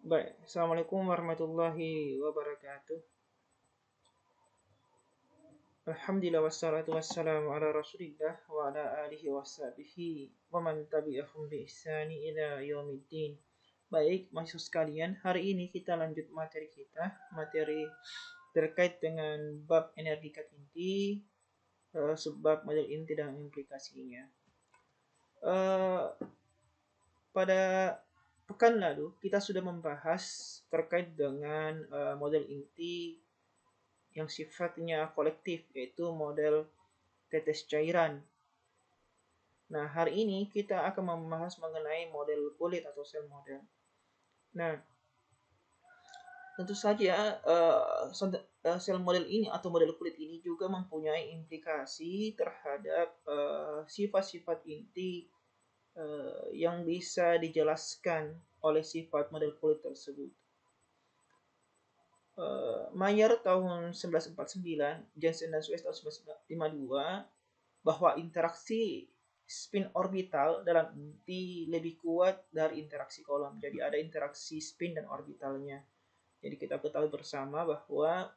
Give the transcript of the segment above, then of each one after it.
Baik, Assalamualaikum warahmatullahi wabarakatuh. Alhamdulillah wassalatu wassalamu ala rasulillah wa ala alihi wa sahbihi wa man tabi'ahum bi ihsani ila yaumiddin. Baik, mahasiswa sekalian, hari ini kita lanjut materi terkait dengan bab energi kat inti, sebab model inti dan implikasinya. Eh, Pada pekan lalu kita sudah membahas terkait dengan model inti yang sifatnya kolektif, yaitu model tetes cairan. Nah, hari ini kita akan membahas mengenai model kulit atau sel model. Nah, tentu saja sel model ini atau model kulit ini juga mempunyai implikasi terhadap sifat-sifat inti yang bisa dijelaskan oleh sifat model kulit tersebut. Mayer tahun 1949, Jensen dan Swiss tahun 1952, bahwa interaksi spin orbital dalam inti lebih kuat dari interaksi kolom. Jadi ada interaksi spin dan orbitalnya. Jadi kita ketahui bersama bahwa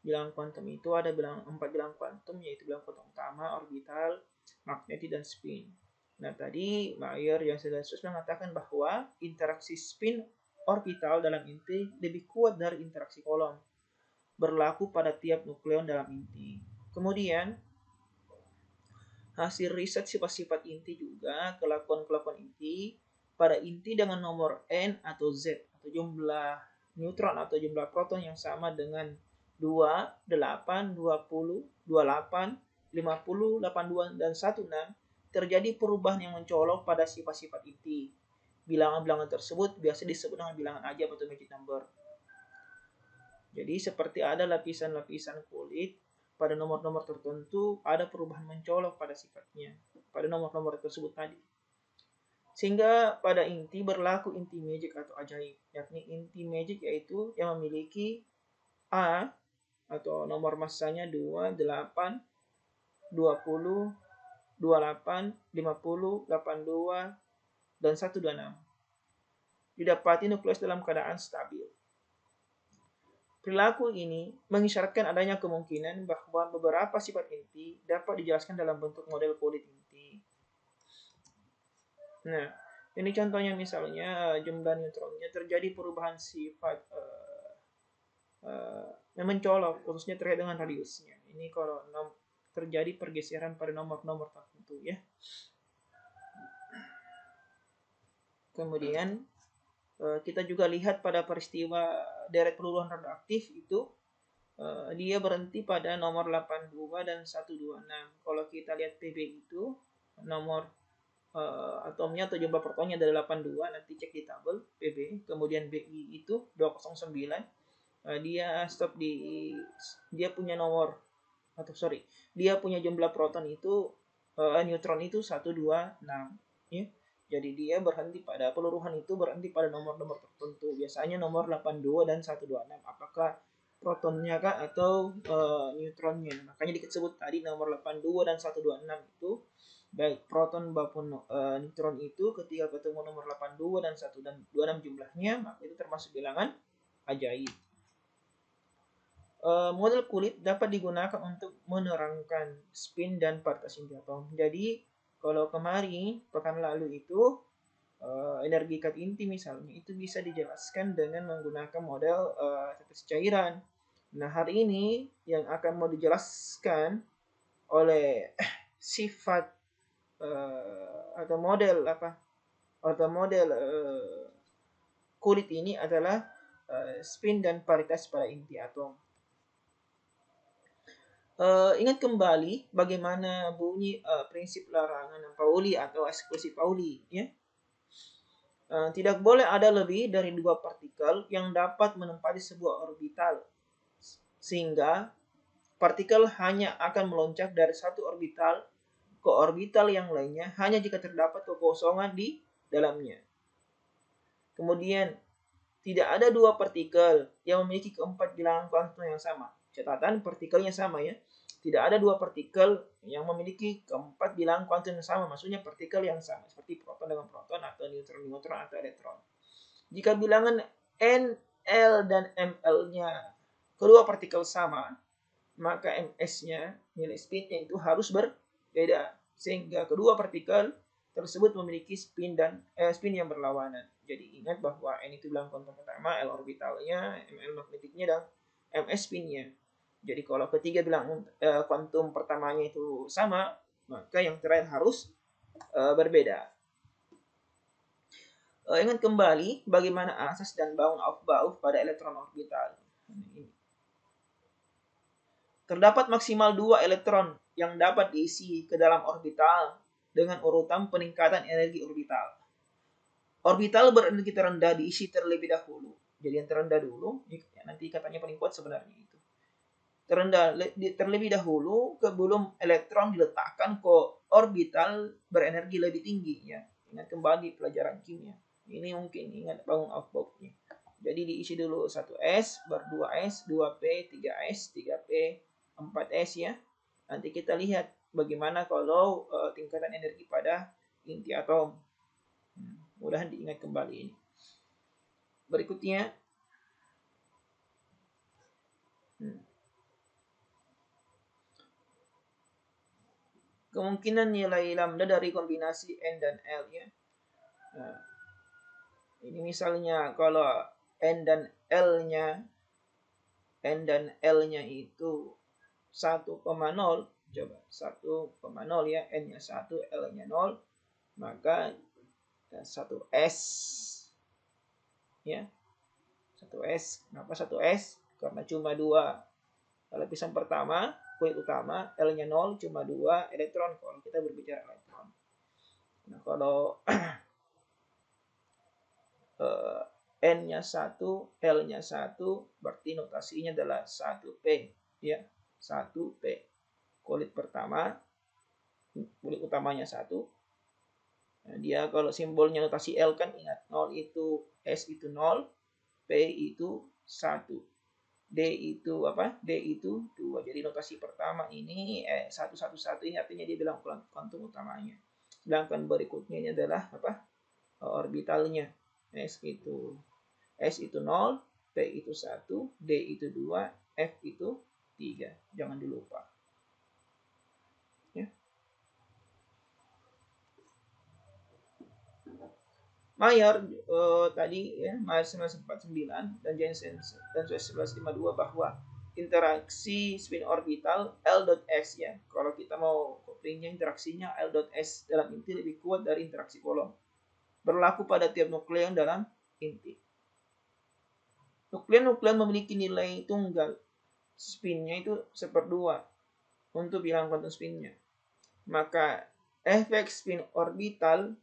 bilangan kuantum itu ada 4 bilangan kuantum, yaitu bilangan kuantum utama, orbital, magnetik, dan spin. Nah, tadi Mayer yang sudah mengatakan bahwa interaksi spin orbital dalam inti lebih kuat dari interaksi kolom, berlaku pada tiap nukleon dalam inti. Kemudian hasil riset sifat-sifat inti juga kelakuan-kelakuan inti pada inti dengan nomor N atau Z atau jumlah neutron atau jumlah proton yang sama dengan 2, 8, 20, 28, 50, 82, dan 16, terjadi perubahan yang mencolok pada sifat-sifat inti. Bilangan-bilangan tersebut biasa disebut dengan bilangan ajaib atau magic number. Jadi seperti ada lapisan-lapisan kulit, pada nomor-nomor tertentu ada perubahan mencolok pada sifatnya, pada nomor-nomor tersebut tadi. Sehingga pada inti berlaku inti magic atau ajaib, yakni inti magic yaitu yang memiliki A atau nomor massanya 2, 8, 20, 28, 50, 82, dan 126. Didapati nukleus dalam keadaan stabil. Perilaku ini mengisyaratkan adanya kemungkinan bahwa beberapa sifat inti dapat dijelaskan dalam bentuk model kulit inti. Nah, ini contohnya misalnya jumlah neutronnya terjadi perubahan sifat yang mencolok, khususnya terkait dengan radiusnya. Ini kalau terjadi pergeseran pada nomor-nomor tertentu ya. Kemudian kita juga lihat pada peristiwa deret peluluhan radioaktif itu dia berhenti pada nomor 82 dan 126. Kalau kita lihat PB itu nomor atomnya atau jumlah protonnya dari 82, nanti cek di tabel PB. Kemudian BI itu 209, dia punya nomor dia punya jumlah proton itu neutron itu 126 ya. Jadi dia berhenti pada peluruhan itu berhenti pada nomor-nomor tertentu. Biasanya nomor 82 dan 126. Apakah protonnya kah atau neutronnya? Makanya disebut tadi nomor 82 dan 126 itu baik proton maupun neutron itu ketika ketemu nomor 82 dan 126 jumlahnya, maka itu termasuk bilangan ajaib. Model kulit dapat digunakan untuk menerangkan spin dan partikel inti atom. Jadi kalau kemarin pekan lalu itu energi kat inti misalnya itu bisa dijelaskan dengan menggunakan model tetes cairan. Nah, hari ini yang akan mau dijelaskan oleh sifat atau model kulit ini adalah spin dan paritas pada inti atom. Ingat kembali bagaimana bunyi prinsip larangan Pauli atau eksklusi Pauli ya. Tidak boleh ada lebih dari 2 partikel yang dapat menempati sebuah orbital, sehingga partikel hanya akan meloncat dari satu orbital ke orbital yang lainnya hanya jika terdapat kekosongan di dalamnya. Kemudian tidak ada 2 partikel yang memiliki keempat bilangan kuantum yang sama. Catatan partikelnya sama ya. Tidak ada 2 partikel yang memiliki keempat bilangan kuantum yang sama. Maksudnya partikel yang sama seperti proton dengan proton atau neutron atau elektron. Jika bilangan N, L, dan ML-nya kedua partikel sama, maka ms-nya, nilai spinnya itu harus berbeda. Sehingga kedua partikel tersebut memiliki spin yang berlawanan. Jadi ingat bahwa N itu bilangan kuantum pertama, L orbitalnya, ML magnetiknya, dan ms spinnya. Jadi kalau ketiga bilangan kuantum pertamanya itu sama, maka yang terakhir harus berbeda. Ingat kembali bagaimana asas dan Bauer pada elektron orbital. Terdapat maksimal 2 elektron yang dapat diisi ke dalam orbital dengan urutan peningkatan energi orbital. Orbital berenergi terendah diisi terlebih dahulu. Jadi yang terendah dulu, nanti katanya paling kuat sebenarnya itu. Terlebih dahulu sebelum elektron diletakkan ke orbital berenergi lebih tinggi. Ya. Ingat kembali pelajaran kimia. Ini mungkin ingat Bauer-Aufbau-nya. Jadi diisi dulu 1S, baru 2S, 2P, 3S, 3P, 4S ya. Nanti kita lihat bagaimana kalau tingkatan energi pada inti atom. Mudahan diingat kembali ini. Berikutnya. Kemungkinan nilai lambda dari kombinasi N dan L ya. Nah, ini misalnya kalau N dan L-nya itu 1,0, coba 1,0 ya, N-nya 1, L-nya 0, maka 1S ya. 1S. Kenapa 1S? Karena cuma 2 lapisan pertama, kulit utama, L-nya 0, cuma 2 elektron kalau kita berbicara elektron. Nah, kalau N-nya 1, L-nya 1, berarti notasinya adalah 1P ya. 1P. Kulit pertama, kulit utamanya 1. Nah, dia kalau simbolnya notasi L kan ingat 0 itu S itu 0, P itu 1. D itu apa? D itu 2. Jadi notasi pertama ini 111 ini artinya dia bilang kuantum utamanya. Sedangkan berikutnya ini adalah apa? Orbitalnya. S itu 0, P itu 1, D itu 2, F itu 3. Jangan dilupa. Ya. Mayer tadi ya, Mayer 1949 dan Jensen dan 1152 bahwa interaksi spin orbital L.S ya. Kalau kita mau couplingnya interaksinya L.S dalam inti lebih kuat dari interaksi kolom. Berlaku pada tiap nukleon dalam inti. Nukleon memiliki nilai tunggal. Spinnya itu 1/2 untuk bilangan kuantum spinnya. Maka efek spin orbital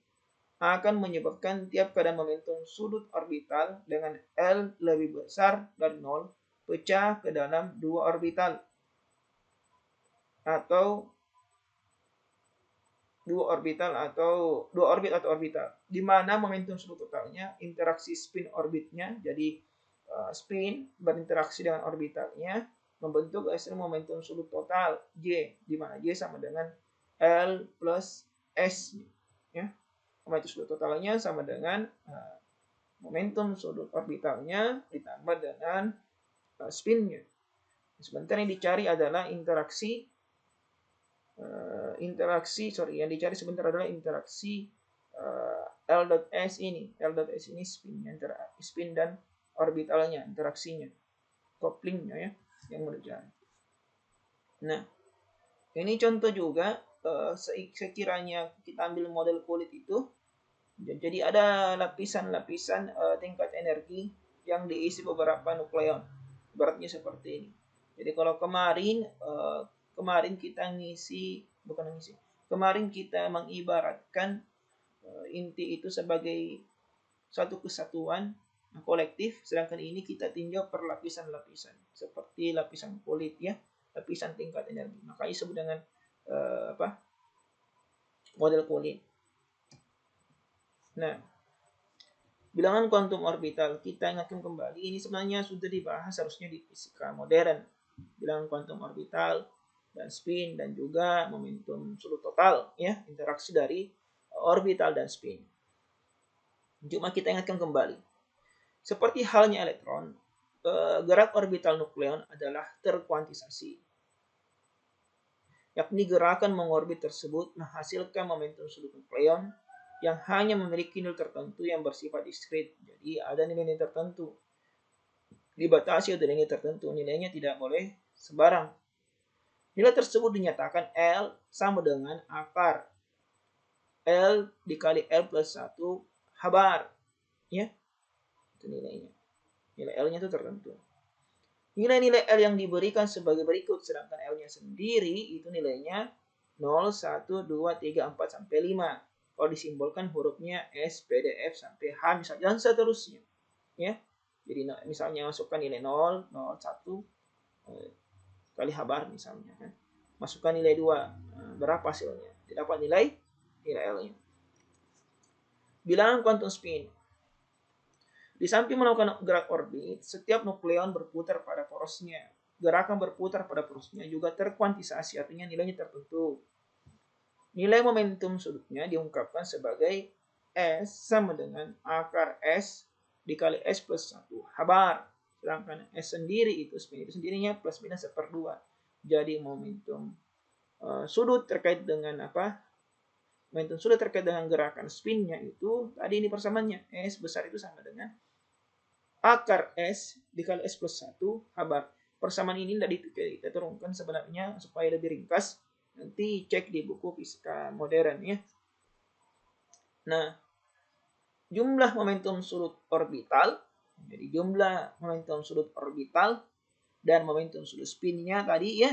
akan menyebabkan tiap keadaan momentum sudut orbital dengan L lebih besar dari 0 pecah ke dalam 2 orbital atau 2 orbit atau orbital, di mana momentum sudut totalnya interaksi spin orbitnya, jadi spin berinteraksi dengan orbitalnya membentuk hasil momentum sudut total J, di mana J sama dengan L plus S ya. Momentum sudut totalnya sama dengan momentum sudut orbitalnya ditambah dengan spinnya. Sebentar yang dicari adalah interaksi yang dicari sebentar adalah interaksi L.S ini. L.S ini spin dan orbitalnya, interaksinya, couplingnya ya, yang mau dicari. Nah, ini contoh juga sekiranya kita ambil model kulit itu, jadi ada lapisan-lapisan tingkat energi yang diisi beberapa nukleon. Ibaratnya seperti ini. Jadi kalau kemarin kita mengibaratkan inti itu sebagai satu kesatuan kolektif, sedangkan ini kita tinjau per lapisan-lapisan seperti lapisan kulit ya, lapisan tingkat energi. Makanya disebut dengan model kulit. Nah, bilangan kuantum orbital kita ingatkan kembali, ini sebenarnya sudah dibahas harusnya di fisika modern. Bilangan kuantum orbital dan spin dan juga momentum sudut total ya, interaksi dari orbital dan spin. Cuma kita ingatkan kembali Seperti halnya elektron, gerak orbital nukleon adalah terkuantisasi, yakni gerakan mengorbit tersebut menghasilkan momentum sudut nukleon yang hanya memiliki nilai tertentu yang bersifat diskrit. Jadi ada nilai-nilai tertentu, dibatasi oleh nilai tertentu, nilainya tidak boleh sembarang. Nilai tersebut dinyatakan L sama dengan akar L dikali L plus 1 habar, ya, itu nilainya. Nilai L-nya itu tertentu. Nilai-nilai L yang diberikan sebagai berikut, sedangkan L-nya sendiri itu nilainya 0, 1, 2, 3, 4, sampai 5. Kalau disimbolkan hurufnya S, P, D, F, sampai H misalnya, dan seterusnya. Ya. Jadi misalnya masukkan nilai 0, 0, 1, kali habar misalnya. Kan. Masukkan nilai 2, berapa hasilnya? Didapat nilai L-nya. Bilangan kuantum spin. Di samping melakukan gerak orbit, setiap nukleon berputar pada porosnya. Gerakan berputar pada porosnya juga terkuantisasi, artinya nilainya tertentu. Nilai momentum sudutnya diungkapkan sebagai S sama dengan akar S dikali S plus 1 habar. Sedangkan S sendiri itu spin itu sendirinya plus minus 1/2. Jadi momentum sudut terkait dengan apa? Momentum sudut terkait dengan gerakan spinnya itu tadi ini persamaannya. S besar itu sama dengan akar S dikali S plus 1 habar. Persamaan ini tadi kita turunkan sebenarnya supaya lebih ringkas. Nanti cek di buku fisika modern ya. Nah, jumlah momentum sudut orbital. Jadi jumlah momentum sudut orbital dan momentum sudut spinnya tadi ya.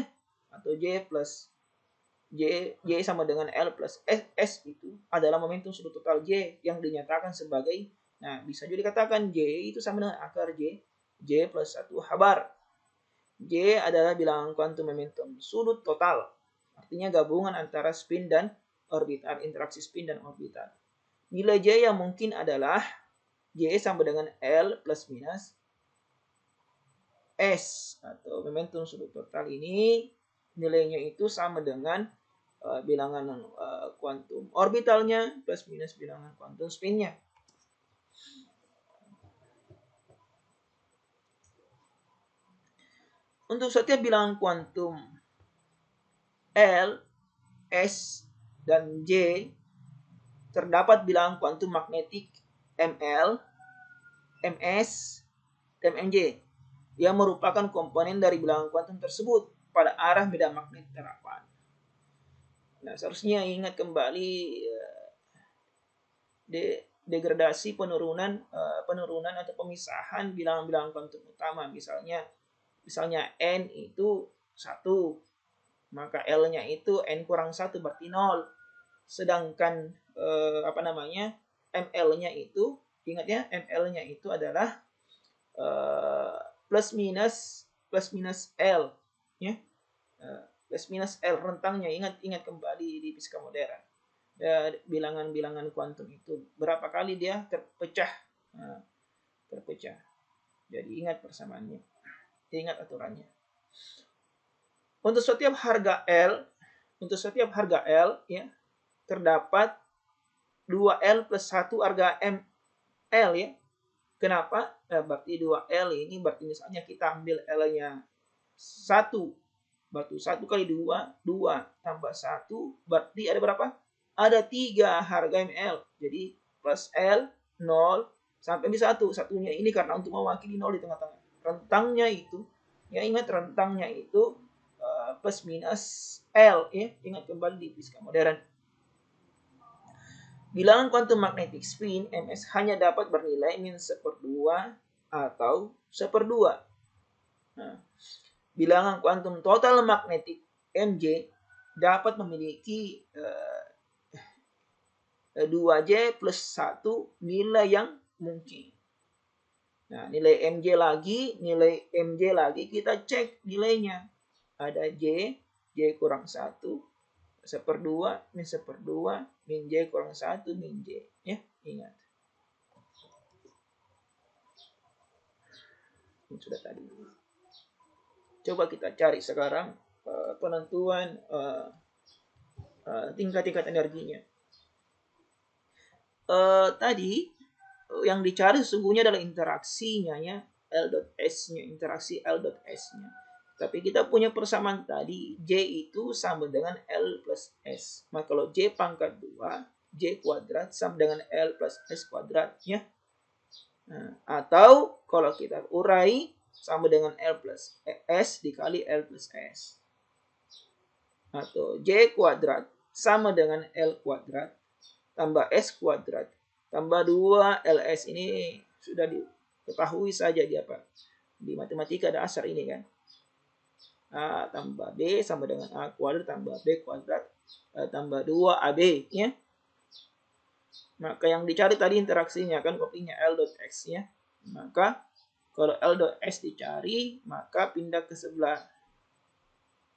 Atau J plus J sama dengan L plus S itu adalah momentum sudut total J yang dinyatakan sebagai, nah bisa juga dikatakan J itu sama dengan akar J plus 1 habar. J adalah bilangan kuantum momentum sudut total, artinya gabungan antara spin dan orbital, interaksi spin dan orbital. Nilai J yang mungkin adalah J sama dengan L plus minus S, atau momentum sudut total ini nilainya itu sama dengan bilangan kuantum orbitalnya plus minus bilangan kuantum spinnya. Untuk setiap bilangan kuantum L, S, dan J, terdapat bilangan kuantum magnetik ML, MS, dan MJ yang merupakan komponen dari bilangan kuantum tersebut pada arah medan magnet terapan. Nah, seharusnya ingat kembali degradasi penurunan atau pemisahan bilangan-bilangan kuantum utama. Misalnya N itu 1, maka L-nya itu N kurang 1 berarti 0. Sedangkan ML-nya itu, ingat ya, ML-nya itu adalah plus minus L ya. Plus minus L rentangnya, ingat kembali di fisika modern. Bilangan-bilangan kuantum itu berapa kali dia terpecah. Jadi ingat persamaannya, ingat aturannya. Untuk setiap harga L ya, terdapat 2L plus 1 harga ML ya. Kenapa? Berarti 2L ini berarti misalnya kita ambil L-nya 1. Berarti 1 kali 2, 2 tambah 1 berarti ada berapa? Ada 3 harga ML. Jadi plus L 0 sampai di 1. Satunya ini karena untuk mewakili 0 di tengah-tengah. Rentangnya itu, ya ingat rentangnya itu plus minus L ya. Ingat kembali di fisika modern. Bilangan kuantum magnetic spin MS hanya dapat bernilai -1/2 atau 1/2. Nah, bilangan kuantum total magnetic MJ dapat memiliki 2J plus 1 nilai yang mungkin. Nah, nilai MJ lagi kita cek nilainya. Ada J kurang 1, 1/2, min 1/2, min J kurang 1, min J. Ya, ingat. Ini sudah tadi. Coba kita cari sekarang penentuan tingkat-tingkat energinya. Tadi yang dicari sesungguhnya adalah interaksinya ya, L dot S-nya, interaksi L dot S-nya. Tapi kita punya persamaan tadi, J itu sama dengan L plus S. Maka kalau J pangkat 2, J kuadrat sama dengan L plus S kuadrat ya. Nah, atau kalau kita urai sama dengan L plus S dikali L plus S. Atau J kuadrat sama dengan L kuadrat tambah S kuadrat tambah 2 LS. Ini sudah diketahui saja di apa? Di matematika dasar ini kan. A tambah B sama dengan A kuadrat tambah B kuadrat tambah 2 AB ya. Maka yang dicari tadi interaksinya kan kopinya L dot X ya. Maka kalau L dot S dicari, maka pindah ke sebelah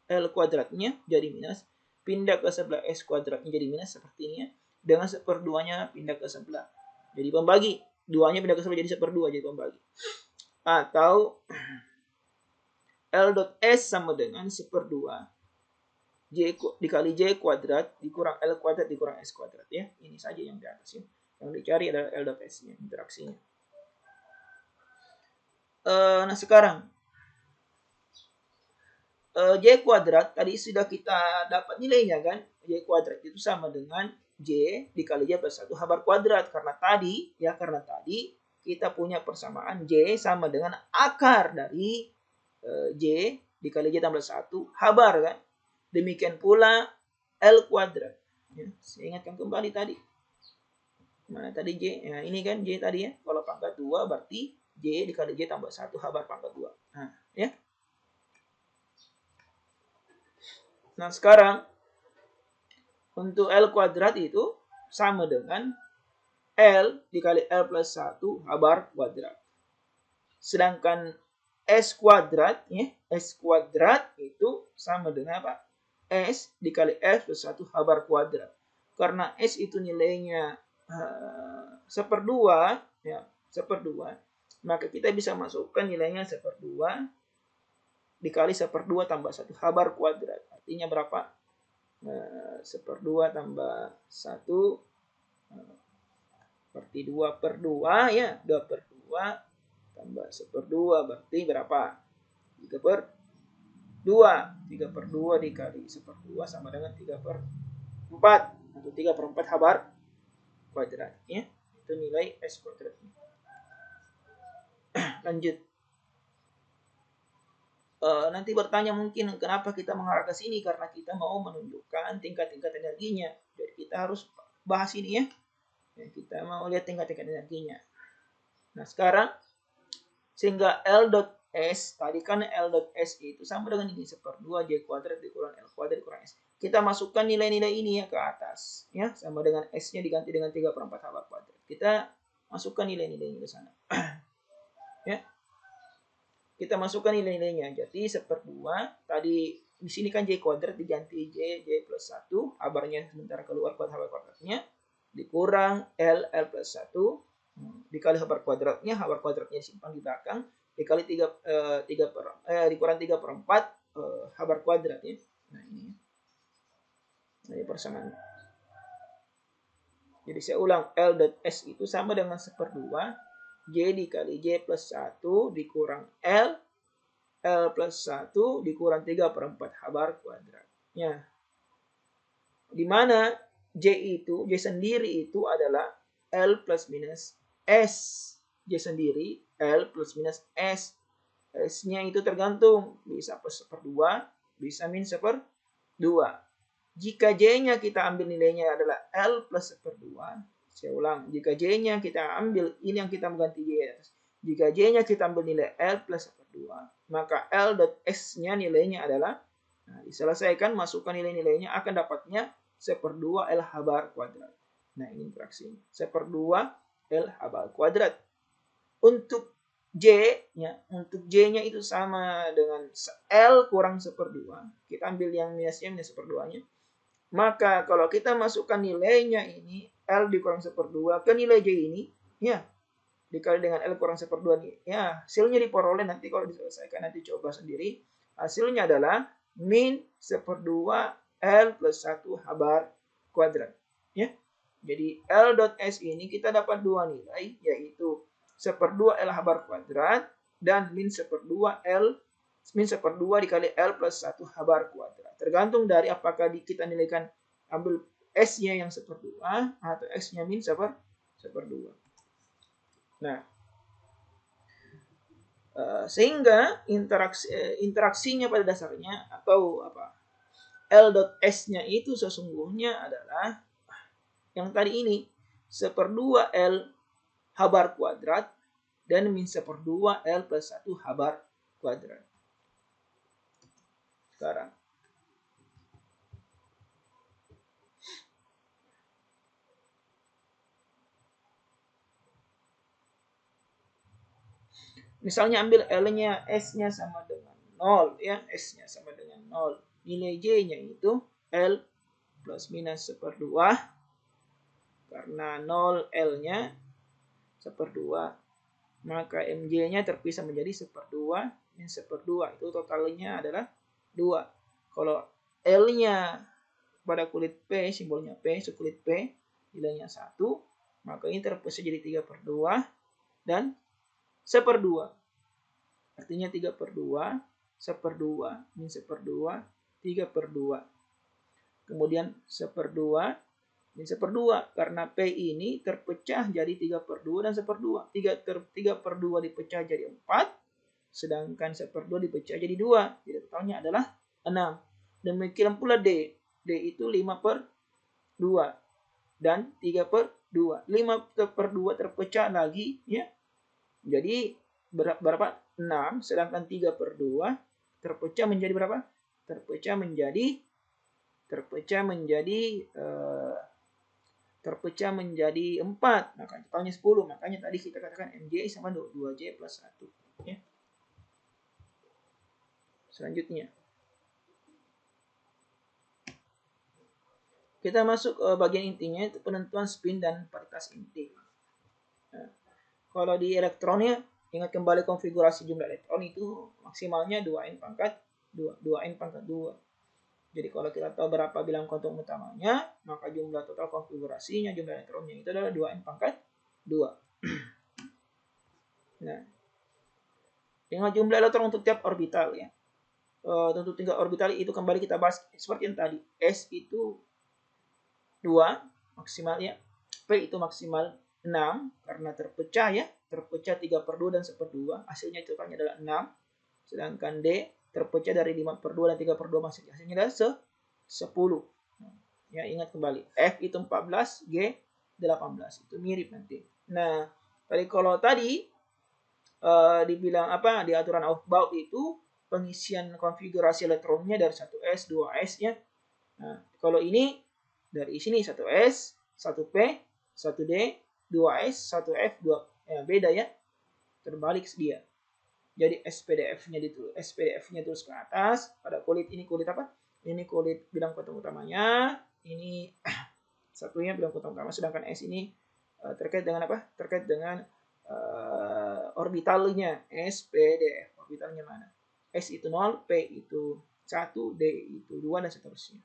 L kuadratnya jadi minus, pindah ke sebelah S kuadratnya jadi minus seperti ini ya. Dengan seperduanya pindah ke sebelah jadi pembagi, duanya pindah ke sebelah jadi seperdua jadi pembagi. Atau L dot S sama dengan seperdua J dikali J kuadrat dikurang L kuadrat dikurang S kuadrat ya. Ini saja yang di atas ya. Yang dicari adalah L dot S nya, interaksinya. Nah sekarang J kuadrat tadi sudah kita dapat nilainya kan. J kuadrat itu sama dengan J dikali J plus 1 habar kuadrat. Karena tadi kita punya persamaan J sama dengan akar dari J dikali J tambah 1 habar kan. Demikian pula L kuadrat. Ya, saya ingatkan kembali tadi. Mana tadi J? Nah, ini kan J tadi ya. Kalau pangkat 2 berarti J dikali J tambah 1 habar pangkat 2. Nah, ya. Nah, sekarang untuk L kuadrat itu sama dengan L dikali L plus 1 habar kuadrat. Sedangkan S kuadrat, ya, S kuadrat itu sama dengan apa? S dikali S plus 1 habar kuadrat. Karena S itu nilainya seperdua, ya, seperdua, maka kita bisa masukkan nilainya seperdua dikali seperdua tambah 1 habar kuadrat. Artinya berapa? Seperdua tambah 1 berarti 2 per 2 ya. 2 per 2 tambah seperdua berarti berapa? 3 per 2. 3 per 2 dikali seperdua sama dengan 3 per 4. Atau 3 per 4 habar kuadrat. Ya. Itu nilai S kuadratnya. Lanjut. Nanti bertanya mungkin kenapa kita mengarah ke sini, karena kita mau menunjukkan tingkat-tingkat energinya. Jadi kita harus bahas ini ya. Kita mau lihat tingkat-tingkat energinya. Nah sekarang sehingga L dot S tadi kan L dot S itu sama dengan ini seperdua J kuadrat dikurang L kuadrat dikurang S. Kita masukkan nilai-nilai ini ya ke atas ya, sama dengan S-nya diganti dengan 3 per 4 habar kuadrat. Kita masukkan nilai-nilainya ke sana. Ya. Kita masukkan nilai-nilainya. Jadi seperdua tadi di sini kan J kuadrat diganti J plus 1, habarnya sementara keluar kuadrat habar kuadratnya dikurang L plus 1 dikali habar kuadratnya disimpan di belakang dikali 3 dikurang 3 per 4 habar kuadrat ya. Nah ini. Nah, ini persamaan. Jadi saya ulang, L dot S itu sama dengan seperdua J dikali J plus 1 dikurang L plus 1 dikurang 3 per 4 habar kuadratnya. Di mana J sendiri itu adalah L plus minus S. J sendiri L plus minus S. S-nya itu tergantung, bisa plus seperdua, bisa min seperdua. Jika J-nya kita ambil nilainya adalah L plus seperdua, saya ulang, jika J-nya kita ambil, ini yang kita mengganti J. Jika J-nya kita ambil nilai L plus seperdua, maka L dot S-nya nilainya adalah, nah, diselesaikan, masukkan nilai-nilainya, akan dapatnya seperdua L habar kuadrat. Nah, ini interaksinya. Seperdua L habar kuadrat. Untuk J-nya itu sama dengan L kurang seperdua. Kita ambil yang minusnya, minus seperduanya. Maka kalau kita masukkan nilainya ini, L dikurang seperdua ke nilai J ini, ya, dikali dengan L kurang seperdua nih, ya, hasilnya diperoleh nanti kalau diselesaikan, nanti coba sendiri. Hasilnya adalah min seperdua L plus 1 habar kuadrat. Ya. Jadi L dot S ini kita dapat dua nilai, yaitu 1/2 L habar kuadrat dan min 1/2 L min 1/2 dikali L plus 1 habar kuadrat. Tergantung dari apakah kita nilaikan ambil S-nya yang 1/2 atau X-nya min 1/2. Nah, sehingga interaksinya pada dasarnya atau L dot S-nya itu sesungguhnya adalah yang tadi ini 1/2 L habar kuadrat dan min 1/2 L plus 1 habar kuadrat. Sekarang misalnya ambil L-nya, S-nya sama dengan 0 ya, S-nya sama dengan 0. Nilai J-nya itu L plus minus 1/2 karena 0 L-nya 1/2, maka MJ-nya terpisah menjadi 1/2 min 1/2, itu totalnya adalah 2. Kalau L-nya pada kulit P, simbolnya P, sekulit P, nilainya 1, maka ini terpisah jadi 3/2 dan 1/2. Artinya 3/2, 1/2, min 1/2, 3/2. Kemudian 1/2, min 1/2. Karena P ini terpecah jadi 3/2 dan 1/2. 3/2 dipecah jadi 4, sedangkan 1/2 dipecah jadi 2. Jadi totalnya adalah 6. Demikian pula D. D itu 5/2 dan 3/2. 5/2 terpecah lagi ya. Jadi berapa? 6, sedangkan 3/2 terpecah menjadi berapa? Terpecah menjadi 4. Maka totalnya 10. Makanya tadi kita katakan MJ sama 2J plus 1 ya. Selanjutnya kita masuk ke bagian intinya, itu penentuan spin dan paritas inti. Nah, kalau di elektronnya, ingat kembali konfigurasi jumlah elektron itu maksimalnya 2n pangkat 2. Jadi kalau kita tahu berapa bilang kuantum utamanya, maka jumlah total konfigurasinya, jumlah elektronnya itu adalah 2n pangkat 2. Nah, dengan jumlah elektron untuk tiap orbital ya. Untuk tingkat orbital itu kembali kita bahas seperti yang tadi. S itu 2 maksimal ya. P itu maksimal 6 karena terpecah ya. Terpecah 3/2 dan 1/2. Hasilnya totalnya adalah 6. Sedangkan D terpecah dari 5/2 dan 3/2 hasilnya adalah 10. Ya, ingat kembali. F itu 14, G 18. Itu mirip nanti. Nah, kalau tadi dibilang di aturan Aufbau itu pengisian konfigurasi elektronnya dari 1s, 2s ya. Nah, kalau ini dari sini 1s, 1p, 1d, 2s, 1f, 2 ya, beda ya. Terbalik dia. Jadi SPDF-nya tulis ke atas. Pada kulit ini kulit apa? Ini kulit bidang kuantum utamanya. Ini satunya bidang kuantum utama. Sedangkan S ini terkait dengan apa? Terkait dengan orbitalnya. SPDF. Orbitalnya mana? S itu 0, P itu 1, D itu 2, dan seterusnya.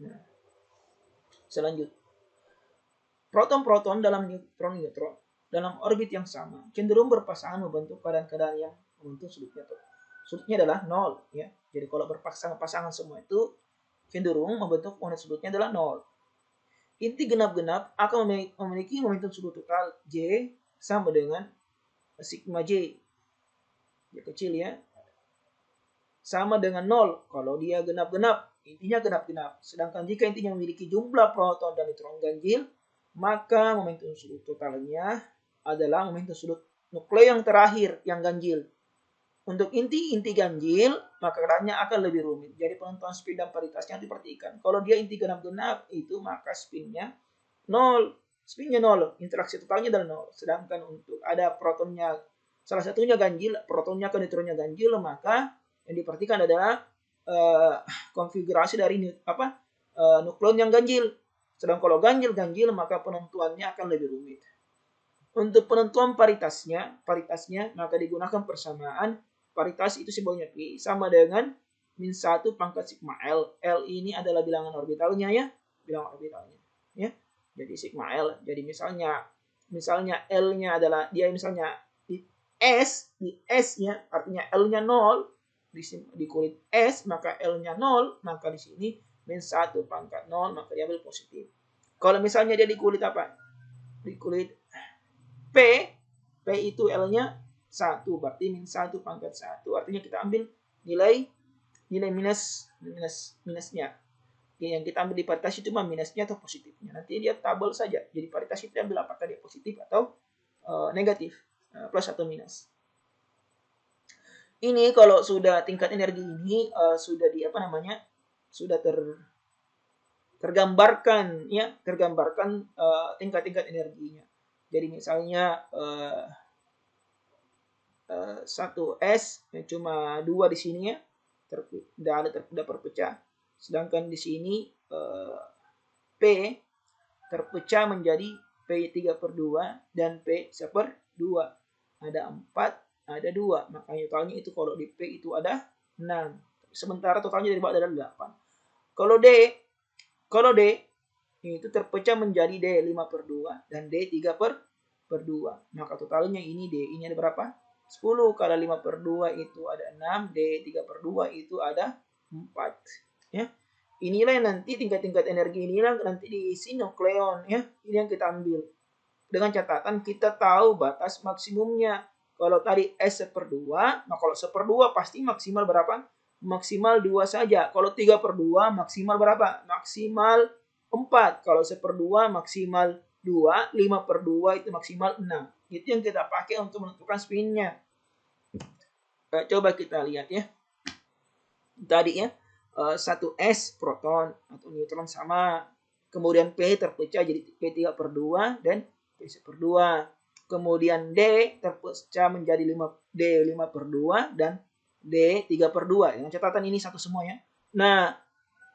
Nah, selanjutnya. Proton-proton dalam neutron dalam orbit yang sama cenderung berpasangan membentuk keadaan-keadaan yang membentuk sudutnya adalah 0 ya. Jadi kalau berpasangan semua itu cenderung membentuk momentum sudutnya adalah 0. Inti genap-genap akan memiliki momentum sudut total J sama dengan sigma J. J kecil ya. Sama dengan 0 kalau dia genap-genap. Intinya genap-genap. Sedangkan jika intinya memiliki jumlah proton dan neutron ganjil, maka momentum sudut totalnya adalah momentum sudut nuklei yang terakhir yang ganjil. Untuk inti ganjil, maka keadaannya akan lebih rumit. Jadi penentuan spin dan paritasnya diperhatikan. Kalau dia inti genap-genap, itu maka spinnya 0. Spinnya 0. Interaksi totalnya adalah 0. Sedangkan untuk ada protonnya, salah satunya ganjil, protonnya ke neutronnya ganjil, maka yang diperhatikan adalah konfigurasi dari nukleon yang ganjil. Sedang kalau ganjil maka penentuannya akan lebih rumit. Untuk penentuan paritasnya maka digunakan persamaan. Paritas itu simbolnya Pi sama dengan min 1 pangkat sigma L. L ini adalah bilangan orbitalnya ya, bilangan orbitalnya ya. Jadi sigma L. Jadi misalnya L-nya adalah dia misalnya di S-nya artinya L-nya 0 di kulit S, maka L-nya 0, maka di sini min 1 pangkat 0, maka dia ambil positif. Kalau misalnya dia di kulit apa? Di kulit P itu L-nya 1, berarti min 1 pangkat 1. Artinya kita ambil nilai minusnya. Yang kita ambil di paritas itu cuma minusnya atau positifnya. Nanti dia tabel saja. Jadi paritas itu ambil apakah dia positif atau negatif, plus atau minus. Ini kalau sudah tingkat energi ini sudah di apa namanya? Sudah tergambarkan ya, tingkat-tingkat energinya. Jadi misalnya 1S cuma 2 di sini ya. Tidak berpecah. Sedangkan di sini P terpecah menjadi P3/2 dan P1/2. Ada 4, ada 2. Makanya totalnya itu kalau di P itu ada 6. Sementara totalnya dari bawah adalah 8. Kalau D itu terpecah menjadi D 5/2 dan D 3/2. Maka totalnya ini D ini ada berapa? 10. Kalau 5/2 itu ada 6, D 3/2 itu ada 4. Ya. Inilah yang nanti tingkat-tingkat energi inilah nanti diisi nukleon ya. Ini yang kita ambil. Dengan catatan kita tahu batas maksimumnya. Kalau tadi S1/2, nah kalau 1/2 pasti maksimal berapa? Maksimal 2 saja. Kalau 3/2 maksimal berapa? Maksimal 4. Kalau 1/2 maksimal 2, 5/2 itu maksimal 6. Itu yang kita pakai untuk menentukan spinnya. Coba kita lihat ya. Tadi ya. 1S proton atau neutron sama, kemudian P terpecah jadi P3/2 dan P1/2, kemudian D terpecah menjadi D 5/2 dan D 3/2. Dengan catatan ini satu semuanya. Nah,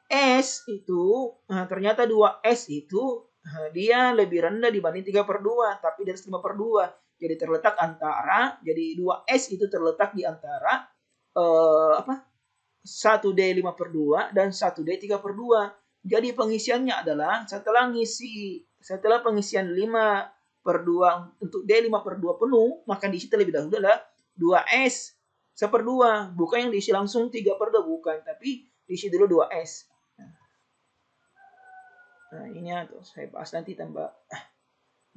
S itu ternyata 2S itu dia lebih rendah dibanding 3/2, tapi dari 5/2. Jadi terletak antara, jadi 2S itu terletak di antara 1D 5/2 dan 1D 3/2. Jadi pengisiannya adalah setelah pengisian 5/2 untuk D 5/2 penuh, maka diisi terlebih dahulu adalah 2S 1/2, bukan yang diisi langsung 3/2, bukan, tapi diisi dulu 2S. Nah, ini tuh saya bahas nanti tambah.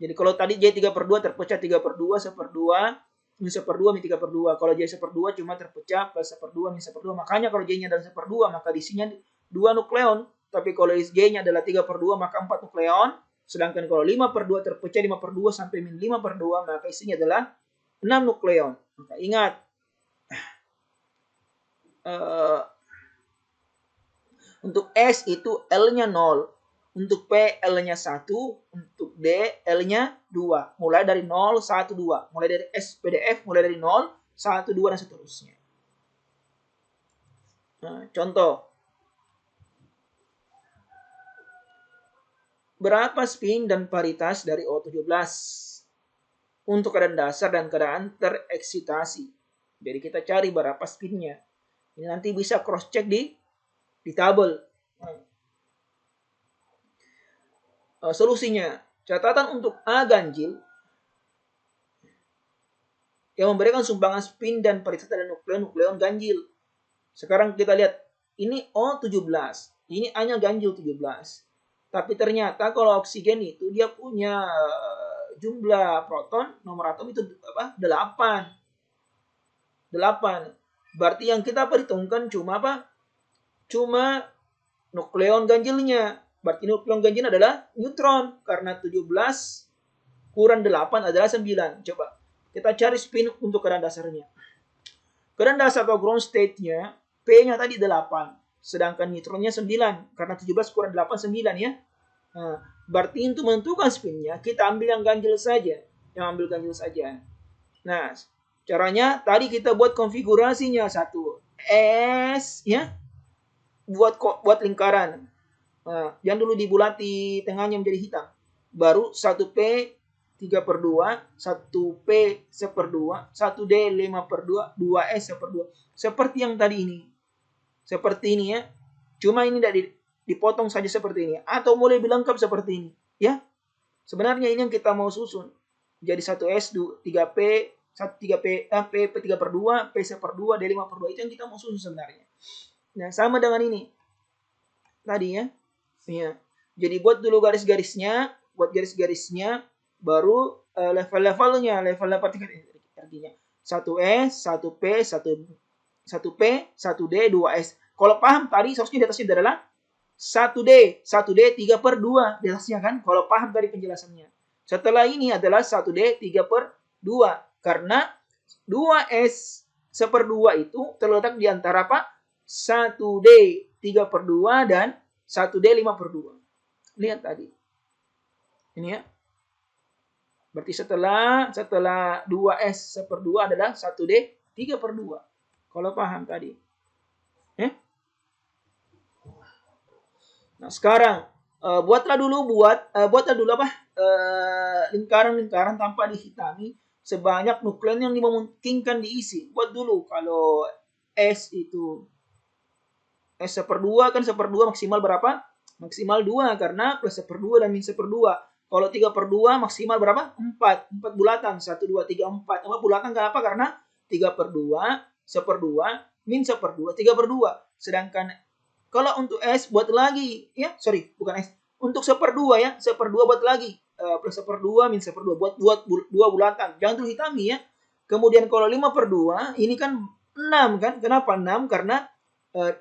Jadi kalau tadi J 3/2 terpecah 3/2, 1/2, min 1/2, min 3/2. Kalau J 1/2 cuma terpecah plus 1/2, min 1/2. Makanya kalau J-nya adalah 1/2, maka diisinya 2 nukleon. Tapi kalau J-nya adalah 3/2, maka 4 nukleon. Sedangkan kalau 5/2 terpecah 5/2 sampai min 5/2, maka isinya adalah 6 nukleon. Maka ingat, untuk S itu L-nya 0. Untuk P, L-nya 1. Untuk D, L-nya 2. Mulai dari 0, 1, 2. Mulai dari SPDF, mulai dari 0, 1, 2, dan seterusnya. Nah, contoh. Berapa spin dan paritas dari O17? Untuk keadaan dasar dan keadaan tereksitasi. Jadi kita cari berapa spinnya. Ini nanti bisa cross-check di tabel. Solusinya, catatan untuk A ganjil yang memberikan sumbangan spin dan paritas dari nukleon ganjil. Sekarang kita lihat, ini O17, ini A-nya ganjil 17. Tapi ternyata kalau oksigen itu dia punya jumlah proton, nomor atom itu 8. 8. Berarti yang kita perhitungkan cuma apa? Cuma nukleon ganjilnya. Berarti nukleon ganjil adalah neutron. Karena 17 kurang 8 adalah 9. Coba kita cari spin untuk keadaan dasarnya. Keadaan dasar atau ground state-nya, P-nya tadi 8. Sedangkan neutronnya 9. Karena 17 kurang 8, 9 ya. Nah, berarti untuk menentukan spinnya, kita ambil yang ganjil saja. Nah, caranya tadi kita buat konfigurasinya. 1S ya. Buat lingkaran. Nah, yang dulu dibulati tengahnya menjadi hitam. Baru 1P 3/2, 1P 1/2, 1D 5/2, 2S 1/2. Seperti yang tadi ini. Seperti ini ya. Cuma ini tidak dipotong saja seperti ini. Atau mulai lebih lengkap seperti ini. Ya. Sebenarnya ini yang kita mau susun. Jadi 1S, 3P, 3P, P 3/2, P 1/2, D 5/2. Itu yang kita mau susun sebenarnya. Nah, sama dengan ini. Tadi ya. Ya. Jadi buat dulu garis-garisnya, baru level-levelnya, level partikel artinya 1S, 1P, 1P, 1D, 2S. Kalau paham tadi seharusnya di atasnya adalah 1D 3/2 di atasnya kan, kalau paham dari penjelasannya. Setelah ini adalah 1D 3/2 karena 2S 1/2 itu terletak di antara apa? 1D 3/2 dan 1D 5/2. Lihat tadi. Ini ya. Berarti setelah 2S 1/2 adalah 1D 3/2. Kalau paham tadi. Nah, sekarang buatlah dulu apa? Lingkaran-lingkaran tanpa dihitami sebanyak nukleon yang dimungkinkan diisi. Buat dulu kalau S itu S 1/2 kan 1/2 maksimal berapa? Maksimal 2 karena plus 1/2 dan min 1/2. Kalau 3/2 maksimal berapa? 4. 4 bulatan. 1, 2, 3, 4. 4 bulatan kenapa? Karena 3/2, 1/2, min 1/2, 3/2. Sedangkan kalau untuk S buat lagi, ya, sorry, bukan S. Untuk 1/2 ya, 1/2 buat lagi. Plus 1/2, min 1/2. Buat 2 bulatan. Jangan terlalu hitami ya. Kemudian kalau 5/2, ini kan 6 kan? Kenapa 6? Karena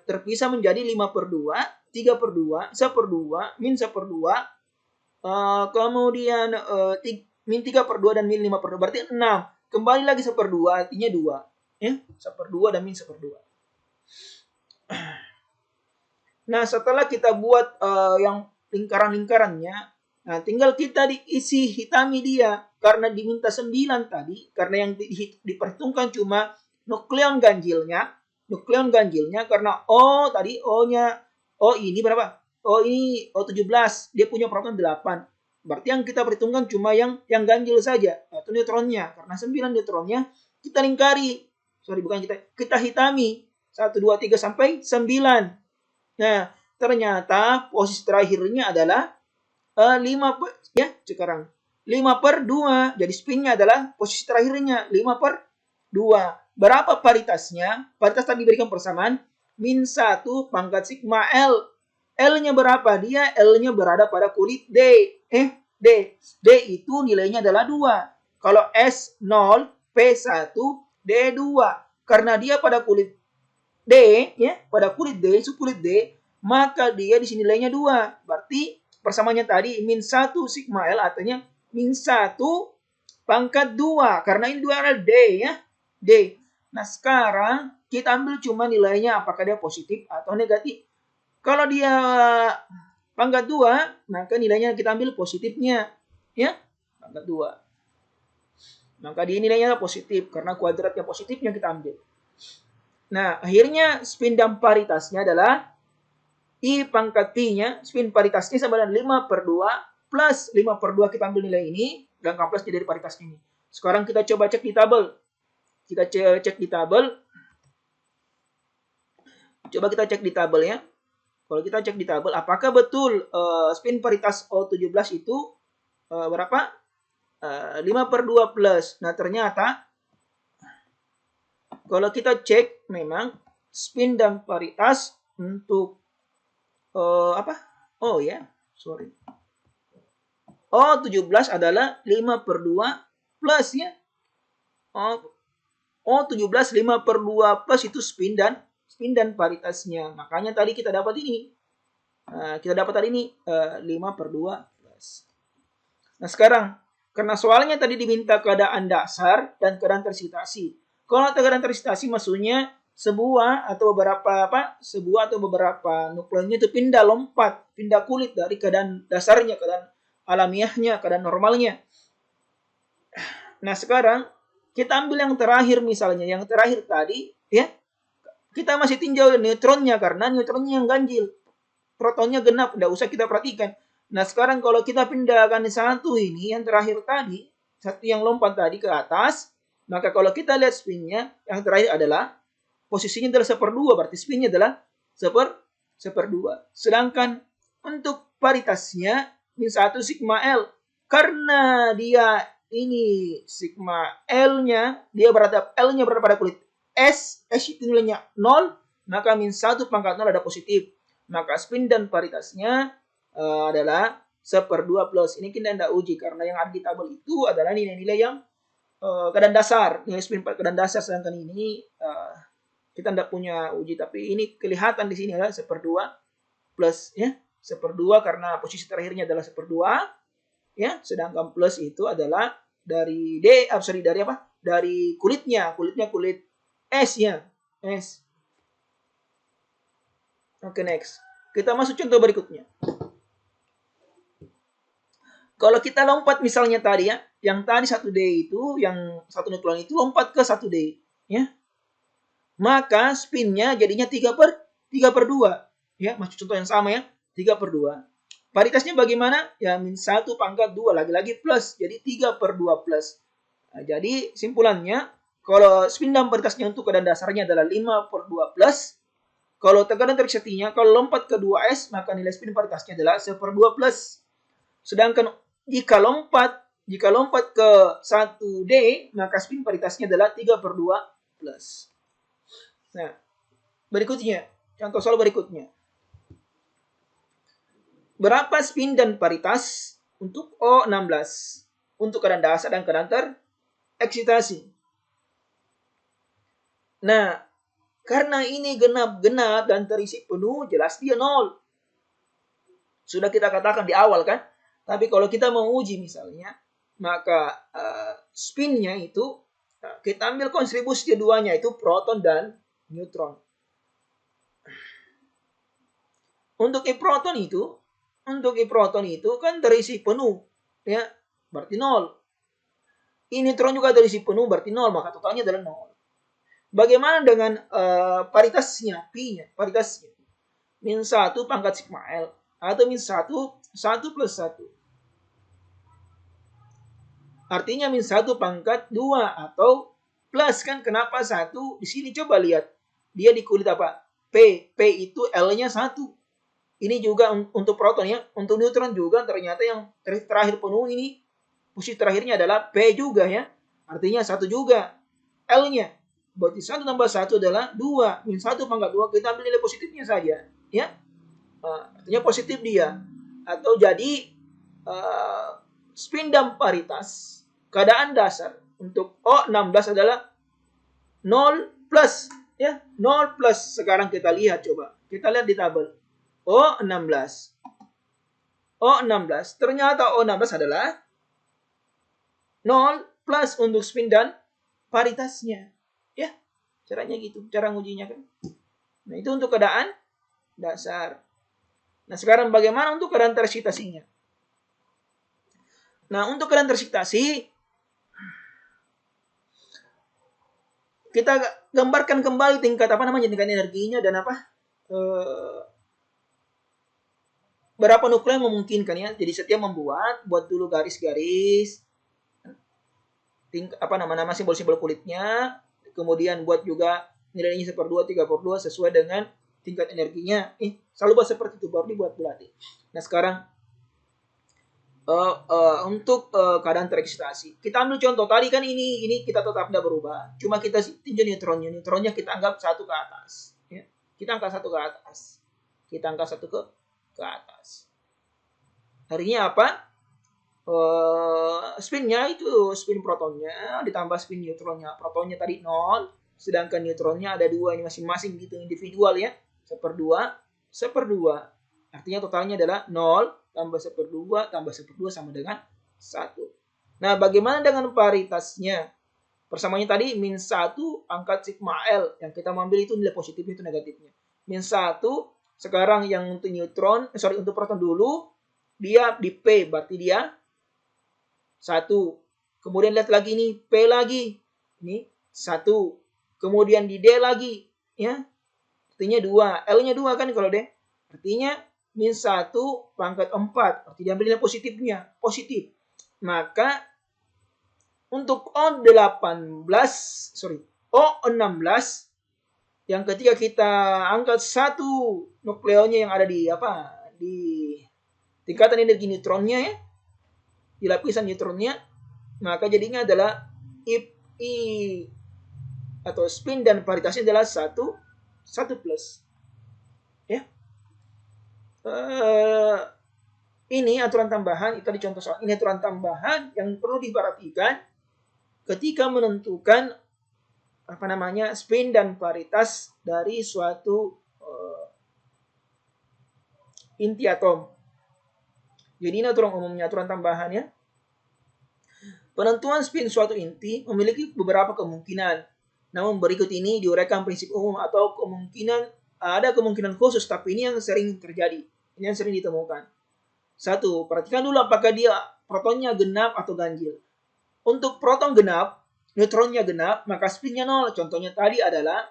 terpisah menjadi 5/2, 3/2, 1/2, min 1/2, kemudian min 3/2 dan min 5/2. Berarti 6. Kembali lagi 1/2, artinya 2. Ya, 1/2 dan min 1/2. Nah, setelah kita buat yang lingkaran-lingkarannya, nah tinggal kita diisi hitami dia. Karena diminta 9 tadi, karena yang diperhitungkan cuma nukleon ganjilnya karena O tadi O-nya, O ini berapa? O ini O17, dia punya proton 8. Berarti yang kita perhitungkan cuma yang ganjil saja, atau neutronnya. Karena 9 neutronnya kita lingkari. Kita hitami 1, 2, 3 sampai 9. Nah, ternyata posisi terakhirnya adalah 5 ya, sekarang 5/2. Jadi spinnya adalah posisi terakhirnya 5/2. Berapa paritasnya? Paritas tadi diberikan persamaan min 1 pangkat sigma L. L-nya berapa? Dia L-nya berada pada kulit D. D. D itu nilainya adalah 2. Kalau S 0, P1, D 2. Karena dia pada kulit D, ya, pada kulit D, subkulit D, maka dia di sini nilainya 2. Berarti persamaannya tadi min 1 sigma L artinya min 1 pangkat 2. Karena ini 2 adalah D, ya. D. Nah, sekarang kita ambil cuma nilainya apakah dia positif atau negatif. Kalau dia pangkat 2, maka nilainya kita ambil positifnya, ya. Pangkat 2. Maka dia nilainya positif karena kuadratnya positifnya kita ambil. Nah, akhirnya spin dan paritasnya adalah I pangkat P-nya, spin paritasnya sama dengan 5/2 plus 5/2 kita ambil nilai ini, dan plus dari paritas ini. Sekarang kita coba cek di tabel. Coba kita cek di tabel ya. Kalau kita cek di tabel, apakah betul spin paritas O17 itu berapa? 5/2 plus. Nah, ternyata kalau kita cek memang spin dan paritas untuk O17 adalah 5/2 plus ya. O17 5/2 plus itu spin dan paritasnya. Makanya tadi kita dapat ini. 5/2 plus. Nah, sekarang karena soalnya tadi diminta keadaan dasar dan keadaan tersitasi. Kalau keadaan tersitasi maksudnya sebuah atau beberapa nukleonnya itu pindah kulit dari keadaan dasarnya, keadaan alamiahnya, keadaan normalnya. Nah, sekarang kita ambil yang terakhir misalnya, yang terakhir tadi ya. Kita masih tinjau neutronnya karena neutronnya yang ganjil. Protonnya genap, tidak usah kita perhatikan. Nah, sekarang kalau kita pindahkan satu ini yang terakhir tadi, satu yang lompat tadi ke atas, maka kalau kita lihat spinnya yang terakhir adalah posisinya adalah 1/2, berarti spinnya adalah 1/2. Sedangkan untuk paritasnya min 1 sigma L. karena dia ini sigma L-nya, L-nya berada pada kulit S itu nilainya 0, maka min 1 pangkat 0 ada positif. Maka spin dan paritasnya adalah 1/2 plus. Ini kita tidak uji karena yang ada di tabel itu adalah nilai-nilai yang keadaan dasar, nilai spin keadaan dasar, sedangkan ini kita tidak punya uji, tapi ini kelihatan di sini adalah 1/2 plus ya, 1/2 karena posisi terakhirnya adalah 1/2 ya, sedangkan plus itu adalah dari dari kulitnya kulit S ya, S. Oke, next. Kita masuk contoh berikutnya. Kalau kita lompat misalnya tadi ya, yang tadi 1D itu, yang satu neutron itu lompat ke 1D ya. Maka spinnya jadinya 3/2 ya, masuk contoh yang sama ya, 3/2. Paritasnya bagaimana? Ya min 1 pangkat 2, lagi-lagi plus, jadi 3/2 plus. Nah, jadi simpulannya, kalau spin dan paritasnya untuk keadaan dasarnya adalah 5/2 plus. Kalau tekanan tersetinya, kalau lompat ke 2S, maka nilai spin paritasnya adalah 1/2 plus. Sedangkan jika lompat ke 1D, maka spin paritasnya adalah 3/2 plus. Nah, berikutnya, contoh soal berikutnya. Berapa spin dan paritas untuk O16? Untuk keadaan dasar dan keadaan tereksitasi. Nah, karena ini genap-genap dan terisi penuh, jelas dia 0. Sudah kita katakan di awal kan? Tapi kalau kita mau uji misalnya, maka spinnya itu, kita ambil kontribusi keduanya itu proton dan neutron. Untuk proton itu kan terisi penuh, ya, berarti 0. Ini neutron juga terisi penuh, berarti 0, maka totalnya adalah 0. Bagaimana dengan paritasnya, P-nya, paritasnya? Min 1 pangkat sigma L, atau min 1 plus 1. Artinya min 1 pangkat 2 atau plus kan, kenapa 1? Di sini coba lihat. Dia di kulit apa? P. P itu L-nya 1. Ini juga untuk proton ya. Untuk neutron juga ternyata yang terakhir penuh ini, posisi terakhirnya adalah P juga ya. Artinya 1 juga L-nya. Berarti 1 tambah 1 adalah 2. Min 1 pangkat 2, kita ambil nilai positifnya saja. Ya. Artinya positif dia. Atau jadi spin dan paritas keadaan dasar untuk O16 adalah 0 plus. Ya, 0 plus. Sekarang kita lihat coba. Kita lihat di tabel. O16. Ternyata O16 adalah 0 plus untuk spin dan paritasnya. Ya, caranya gitu. Cara ngujinya kan. Nah, itu untuk keadaan dasar. Nah, sekarang bagaimana untuk keadaan tereksitasinya? Nah, untuk keadaan tereksitasi, kita gambarkan kembali tingkat tingkat energinya dan berapa nukleon yang memungkinkan ya. Jadi setiap buat dulu garis-garis, nama simbol-simbol kulitnya, kemudian buat juga nilainya 1/2, 3/2 sesuai dengan tingkat energinya. Selalu buat seperti itu, baru dibuat berarti. Nah, sekarang untuk keadaan tereksitasi, kita ambil contoh tadi kan, ini kita tetap tidak berubah, cuma kita tinjau neutronnya kita anggap 1 ke atas ya. Kita angkat 1 ke atas. Artinya apa? Spinnya itu spin protonnya ditambah spin neutronnya. Protonnya tadi 0, sedangkan neutronnya ada 2, ini masing-masing gitu individual ya. 1/2. Artinya totalnya adalah 0 tambah 1/2 sama dengan 1. Nah, bagaimana dengan paritasnya? Persamanya tadi min 1 pangkat sigma L. Yang kita ambil itu nilai positifnya itu negatifnya. Min 1, sekarang yang untuk untuk proton dulu, dia di P, berarti dia 1. Kemudian lihat lagi nih, P lagi. Ini 1. Kemudian di D lagi, ya. Artinya 2. L-nya 2 kan kalau D. Artinya min 1 pangkat 4. Berarti diambil nilai positifnya. Positif. Maka untuk O16 yang ketika kita angkat 1 nukleonnya yang ada di tingkatan energi neutronnya ya. di lapisan neutronnya, maka jadinya adalah I atau spin dan paritasnya adalah satu plus. Ya. Ini aturan tambahan, itu tadi contoh soal. Ini aturan tambahan yang perlu diperhatikan ketika menentukan spin dan paritas dari suatu inti atom. Jadi ini aturan umumnya, aturan tambahannya. Penentuan spin suatu inti memiliki beberapa kemungkinan. Namun berikut ini diuraikan prinsip umum atau ada kemungkinan khusus, tapi ini yang sering terjadi. Ini yang sering ditemukan. 1. Perhatikan dulu apakah dia protonnya genap atau ganjil. Untuk proton genap, neutronnya genap, maka spinnya 0. Contohnya tadi adalah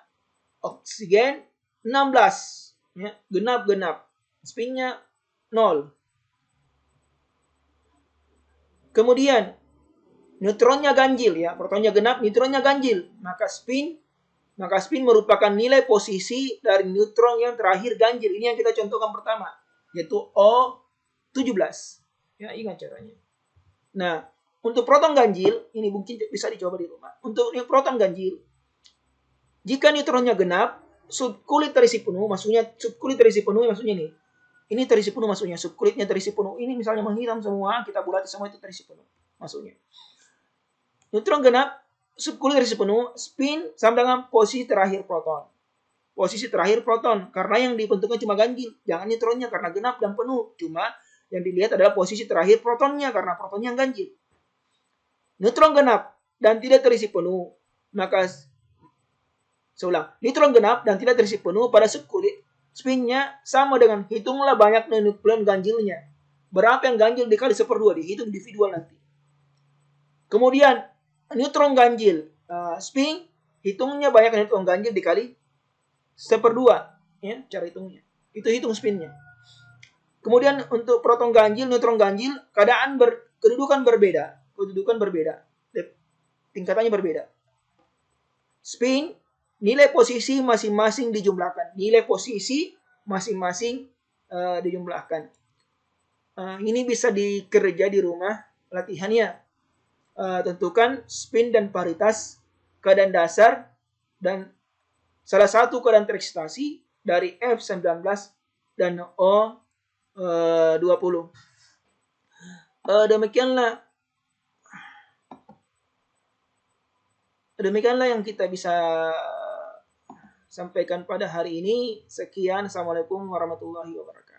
oksigen 16. Ya, genap. Spinnya 0. Kemudian neutronnya ganjil, ya, protonnya genap, neutronnya ganjil, maka spin merupakan nilai posisi dari neutron yang terakhir ganjil. Ini yang kita contohkan pertama, yaitu O17. Ya, ingat caranya. Nah, untuk proton ganjil, ini mungkin bisa dicoba di rumah. Untuk proton ganjil, jika neutronnya genap, subkulit terisi penuh, maksudnya nih. Ini terisi penuh maksudnya, subkulitnya terisi penuh. Ini misalnya menghitam semua, kita bulati semua itu terisi penuh maksudnya. Neutron genap, subkulit terisi penuh, spin sama dengan posisi terakhir proton. Posisi terakhir proton, karena yang dibentuknya cuma ganjil. Jangan neutronnya karena genap dan penuh. Cuma yang dilihat adalah posisi terakhir protonnya, karena protonnya ganjil. Neutron genap dan tidak terisi penuh, maka neutron genap dan tidak terisi penuh pada subkulit, spinnya sama dengan hitunglah banyaknya nukleon ganjilnya. Berapa yang ganjil dikali 1/2, dihitung individual nanti. Kemudian neutron ganjil, spin hitungnya banyak neutron ganjil dikali 1/2, ya, cara hitungnya. Itu hitung spinnya. Kemudian untuk proton ganjil, neutron ganjil, kedudukan berbeda, tingkatannya berbeda. Spin, nilai posisi masing-masing dijumlahkan. Ini bisa dikerja di rumah latihannya. Tentukan spin dan paritas keadaan dasar dan salah satu keadaan tereksitasi dari F19 dan O20. Demikianlah yang kita bisa sampaikan pada hari ini. Sekian. Assalamualaikum warahmatullahi wabarakatuh.